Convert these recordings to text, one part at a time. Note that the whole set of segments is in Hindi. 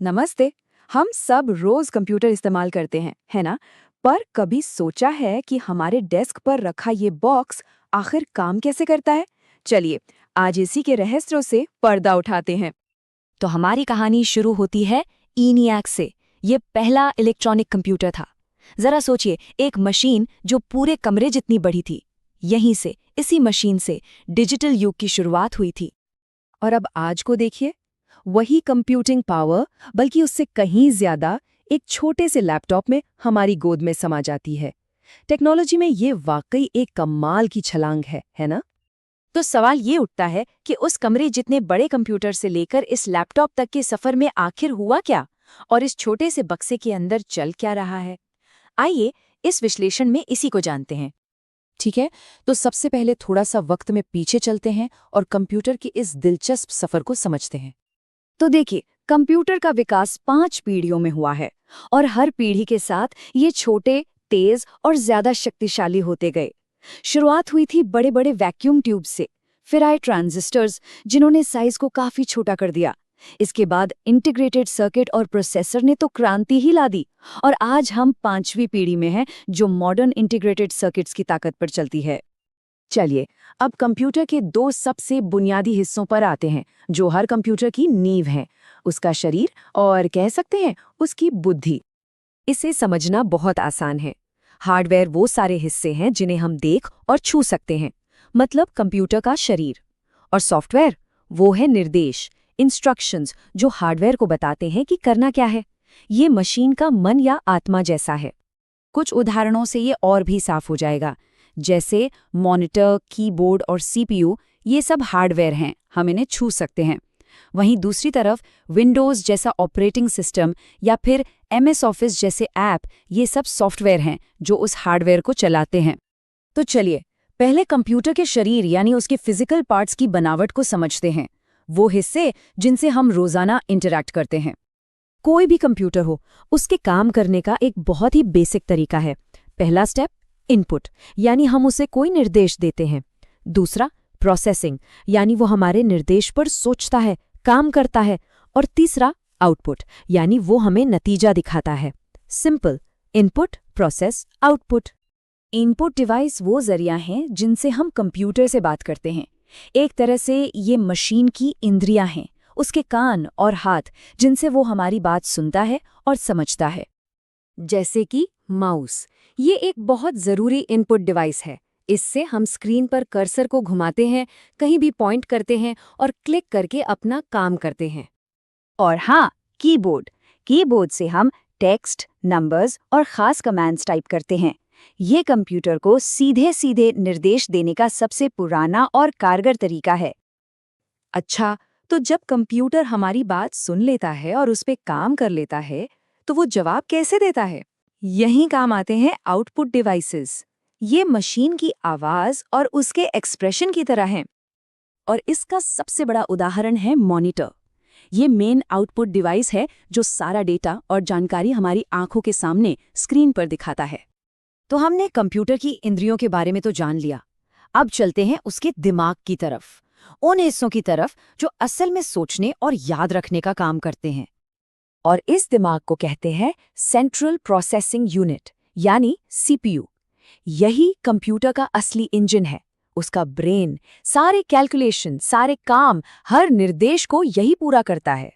नमस्ते। हम सब रोज कंप्यूटर इस्तेमाल करते हैं, है ना? पर कभी सोचा है कि हमारे डेस्क पर रखा ये बॉक्स आखिर काम कैसे करता है? चलिए, आज इसी के रहस्यों से पर्दा उठाते हैं। तो हमारी कहानी शुरू होती है ENIAC से। ये पहला इलेक्ट्रॉनिक कंप्यूटर था। जरा सोचिए, एक मशीन जो पूरे कमरे जितनी बड़ी थी। यहीं से, इसी मशीन से डिजिटल युग की शुरुआत हुई थी। और अब आज को देखिए, वही कंप्यूटिंग पावर, बल्कि उससे कहीं ज्यादा, एक छोटे से लैपटॉप में हमारी गोद में समा जाती है। टेक्नोलॉजी में ये वाकई एक कमाल की छलांग है ना? तो सवाल ये उठता है कि उस कमरे जितने बड़े कंप्यूटर से लेकर इस लैपटॉप तक के सफर में आखिर हुआ क्या, और इस छोटे से बक्से के अंदर चल क्या रहा है। आइए इस विश्लेषण में इसी को जानते हैं। ठीक है, तो सबसे पहले थोड़ा सा वक्त में पीछे चलते हैं और कंप्यूटर की इस दिलचस्प सफर को समझते हैं। तो देखिए, कंप्यूटर का विकास 5 पीढ़ियों में हुआ है, और हर पीढ़ी के साथ ये छोटे, तेज और ज्यादा शक्तिशाली होते गए। शुरुआत हुई थी बड़े बड़े वैक्यूम ट्यूब से, फिर आए ट्रांजिस्टर्स जिन्होंने साइज को काफी छोटा कर दिया। इसके बाद इंटीग्रेटेड सर्किट और प्रोसेसर ने तो क्रांति ही ला दी, और आज हम 5वीं पीढ़ी में हैं जो मॉडर्न इंटीग्रेटेड सर्किट्स की ताकत पर चलती है। चलिए, अब कंप्यूटर के दो सबसे बुनियादी हिस्सों पर आते हैं, जो हर कंप्यूटर की नींव है, उसका शरीर और कह सकते हैं उसकी बुद्धि। इसे समझना बहुत आसान है। हार्डवेयर वो सारे हिस्से हैं जिन्हें हम देख और छू सकते हैं, मतलब कंप्यूटर का शरीर। और सॉफ्टवेयर वो है निर्देश, इंस्ट्रक्शंस, जो हार्डवेयर को बताते हैं कि करना क्या है। ये मशीन का मन या आत्मा जैसा है। कुछ उदाहरणों से ये और भी साफ हो जाएगा, जैसे मॉनिटर, कीबोर्ड और CPU, ये सब हार्डवेयर हैं, हम इन्हें छू सकते हैं। वहीं दूसरी तरफ विंडोज़ जैसा ऑपरेटिंग सिस्टम या फिर MS ऑफिस जैसे ऐप, ये सब सॉफ्टवेयर हैं जो उस हार्डवेयर को चलाते हैं। तो चलिए, पहले कंप्यूटर के शरीर यानी उसके फिजिकल पार्ट्स की बनावट को समझते हैं, वो हिस्से जिनसे हम रोज़ाना इंटरैक्ट करते हैं। कोई भी कंप्यूटर हो, उसके काम करने का एक बहुत ही बेसिक तरीका है। पहला स्टेप इनपुट, यानी हम उसे कोई निर्देश देते हैं। दूसरा प्रोसेसिंग, यानी वो हमारे निर्देश पर सोचता है, काम करता है। और तीसरा आउटपुट, यानी वो हमें नतीजा दिखाता है। Simple, input, process, output. Input device वो जरिया हैं जिनसे हम कंप्यूटर से बात करते हैं। एक तरह से ये मशीन की इंद्रियां हैं, उसके कान और हाथ, जिनसे वो हमारी बात सुनता है और समझता है। जैसे कि माउस, ये एक बहुत ज़रूरी इनपुट डिवाइस है। इससे हम स्क्रीन पर कर्सर को घुमाते हैं, कहीं भी पॉइंट करते हैं और क्लिक करके अपना काम करते हैं। और हाँ, कीबोर्ड। कीबोर्ड से हम टेक्स्ट, नंबर्स और ख़ास कमांड्स टाइप करते हैं। ये कंप्यूटर को सीधे सीधे निर्देश देने का सबसे पुराना और कारगर तरीका है। अच्छा, तो जब कंप्यूटर हमारी बात सुन लेता है और उस पे काम कर लेता है, तो वो जवाब कैसे देता है? यहीं काम आते हैं आउटपुट डिवाइसेस। ये मशीन की आवाज और उसके एक्सप्रेशन की तरह हैं। और इसका सबसे बड़ा उदाहरण है मॉनिटर। ये मेन आउटपुट डिवाइस है जो सारा डेटा और जानकारी हमारी आंखों के सामने स्क्रीन पर दिखाता है। तो हमने कंप्यूटर की इंद्रियों के बारे में तो जान लिया। अब चलते हैं उसके दिमाग की तरफ, उन हिस्सों की तरफ जो असल में सोचने और याद रखने का काम करते हैं। और इस दिमाग को कहते हैं सेंट्रल प्रोसेसिंग यूनिट, यानी CPU। यही कंप्यूटर का असली इंजन है, उसका ब्रेन। सारे कैलकुलेशन, सारे काम, हर निर्देश को यही पूरा करता है।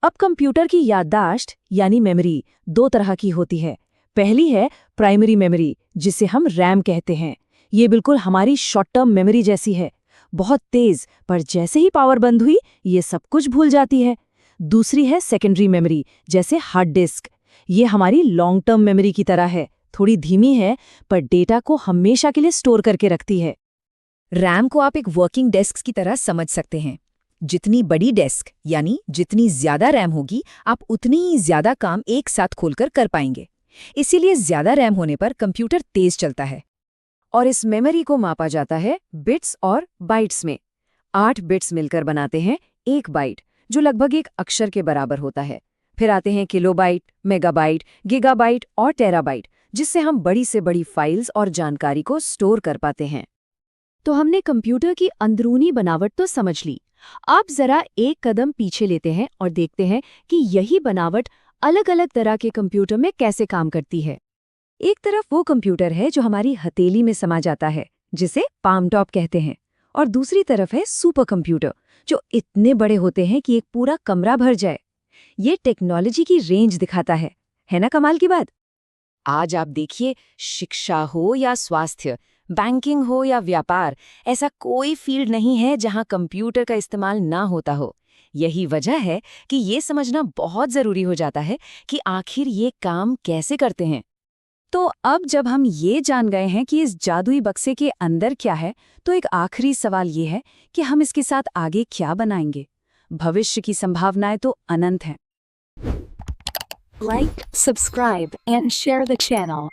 अब कंप्यूटर की याददाश्त यानी मेमोरी दो तरह की होती है। पहली है प्राइमरी मेमोरी, जिसे हम रैम कहते हैं। ये बिल्कुल हमारी शॉर्ट टर्म मेमोरी जैसी है, बहुत तेज, पर जैसे ही पावर बंद हुई ये सब कुछ भूल जाती है। दूसरी है सेकेंडरी मेमोरी, जैसे हार्ड डिस्क। ये हमारी लॉन्ग टर्म मेमोरी की तरह है, थोड़ी धीमी है, पर डेटा को हमेशा के लिए स्टोर करके रखती है। रैम को आप एक वर्किंग डेस्क की तरह समझ सकते हैं। जितनी बड़ी डेस्क यानी जितनी ज्यादा रैम होगी, आप उतनी ही ज्यादा काम एक साथ खोलकर कर पाएंगे। इसीलिए ज्यादा रैम होने पर कंप्यूटर तेज चलता है। और इस मेमोरी को मापा जाता है बिट्स और बाइट्स में। 8 बिट्स मिलकर बनाते हैं 1 बाइट, जो लगभग एक अक्षर के बराबर होता है। फिर आते हैं किलोबाइट, मेगाबाइट, गीगाबाइट और टेराबाइट, जिससे हम बड़ी से बड़ी फाइल्स और जानकारी को स्टोर कर पाते हैं। तो हमने कंप्यूटर की अंदरूनी बनावट तो समझ ली। आप जरा एक कदम पीछे लेते हैं और देखते हैं कि यही बनावट अलग-अलग तरह के कंप्यूटर में कैसे काम करती है। एक तरफ वो कंप्यूटर है जो हमारी हथेली में समा जाता है, जिसे पाम टॉप कहते हैं, और दूसरी तरफ है सुपर कंप्यूटर, जो इतने बड़े होते हैं कि एक पूरा कमरा भर जाए। ये टेक्नोलॉजी की रेंज दिखाता है ना कमाल की बात? आज आप देखिए, शिक्षा हो या स्वास्थ्य, बैंकिंग हो या व्यापार, ऐसा कोई फील्ड नहीं है जहां कंप्यूटर का इस्तेमाल ना होता हो। यही वजह है कि ये समझना बहुत जरूरी हो जाता है कि आखिर ये काम कैसे करते हैं। तो अब जब हम ये जान गए हैं कि इस जादुई बक्से के अंदर क्या है, तो एक आखिरी सवाल ये है कि हम इसके साथ आगे क्या बनाएंगे। भविष्य की संभावनाएं तो अनंत हैं। Like, subscribe, and share the channel.